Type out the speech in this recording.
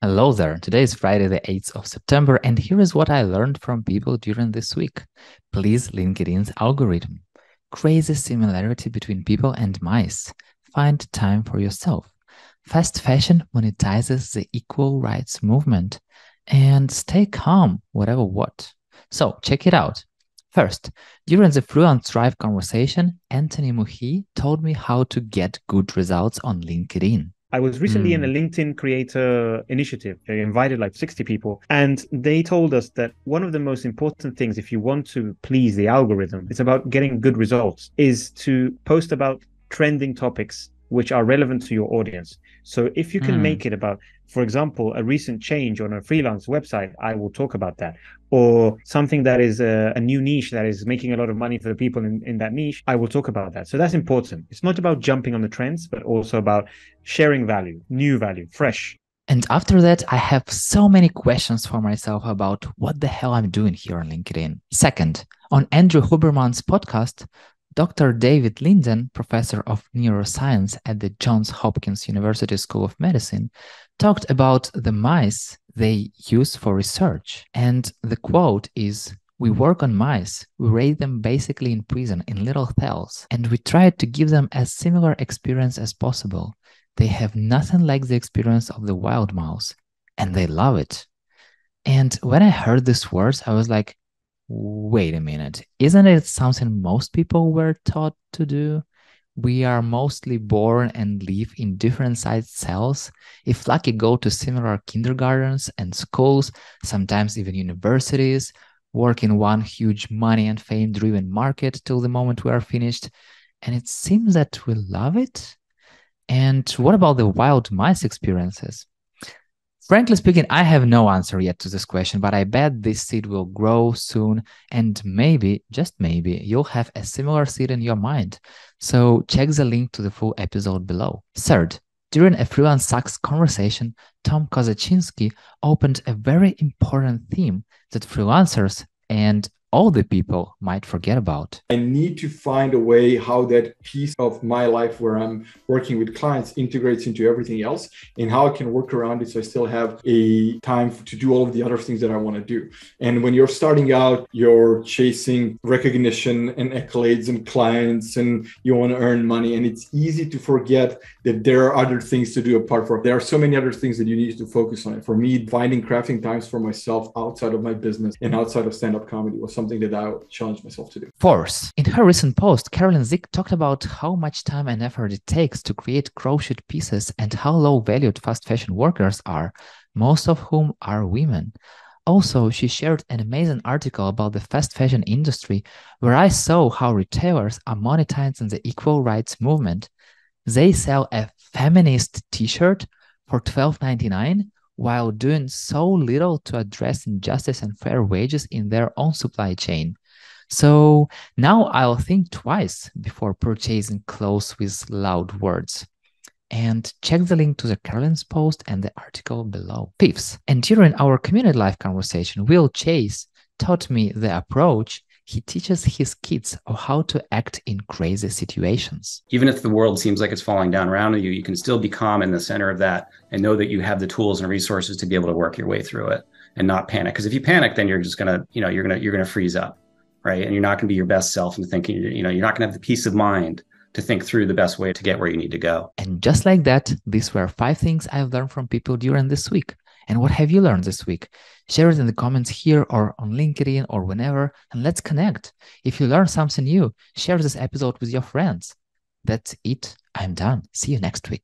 Hello there. Today is Friday, the 8th of September, and here is what I learned from people during this week. Please LinkedIn's algorithm. Crazy similarity between people and mice. Find time for yourself. Fast fashion monetizes the equal rights movement. And stay calm, whatever what. So, check it out. First, during the Freelance Drive conversation, Anthony Muhye told me how to get good results on LinkedIn. I was recently in a LinkedIn creator initiative. They invited like 60 people, and they told us that one of the most important things, if you want to please the algorithm, it's about getting good results, is to post about trending topics which are relevant to your audience. So if you can make it about, for example, a recent change on a freelance website, I will talk about that. Or something that is a new niche that is making a lot of money for the people in that niche, I will talk about that. So that's important. It's not about jumping on the trends, but also about sharing value, new value, fresh. And after that, I have so many questions for myself about what the hell I'm doing here on LinkedIn. Second, on Andrew Huberman's podcast, Dr. David Linden, professor of neuroscience at the Johns Hopkins University School of Medicine, talked about the mice they use for research. And the quote is, "We work on mice, we raise them basically in prison in little cells, and we try to give them as similar experience as possible. They have nothing like the experience of the wild mouse, and they love it." And when I heard these words, I was like, wait a minute, isn't it something most people were taught to do? We are mostly born and live in different sized cells. If lucky, go to similar kindergartens and schools, sometimes even universities, work in one huge money and fame driven market till the moment we are finished. And it seems that we love it. And what about the wild mice experiences? Frankly speaking, I have no answer yet to this question, but I bet this seed will grow soon, and maybe, just maybe, you'll have a similar seed in your mind. So check the link to the full episode below. Third, during a Freelance Sucks conversation, Tom Kozacinski opened a very important theme that freelancers and all the people might forget about. I need to find a way how that piece of my life where I'm working with clients integrates into everything else, and how I can work around it so I still have a time to do all of the other things that I want to do. And when you're starting out, you're chasing recognition and accolades and clients, and you want to earn money. And it's easy to forget that there are other things to do apart from. There are so many other things that you need to focus on. For me, finding crafting times for myself outside of my business and outside of stand-up comedy was something that I challenged myself to do. Fourth, in her recent post, Carolyn Zick talked about how much time and effort it takes to create crocheted pieces and how low valued fast fashion workers are, most of whom are women. Also, she shared an amazing article about the fast fashion industry where I saw how retailers are monetizing the equal rights movement. They sell a feminist t-shirt for $12.99 while doing so little to address injustice and fair wages in their own supply chain. So now I'll think twice before purchasing clothes with loud words. And check the link to the Carolyn's post and the article below. Fifth, and during our community life conversation, Will Chase taught me the approach he teaches his kids of how to act in crazy situations. Even if the world seems like it's falling down around you, you can still be calm in the center of that and know that you have the tools and resources to be able to work your way through it and not panic. Because if you panic, then you're just gonna, you're gonna freeze up, right? And you're not gonna be your best self and thinking, you're not gonna have the peace of mind to think through the best way to get where you need to go. And just like that, these were 5 things I've learned from people during this week. And what have you learned this week? Share it in the comments here or on LinkedIn or whenever, and let's connect. If you learned something new, share this episode with your friends. That's it. I'm done. See you next week.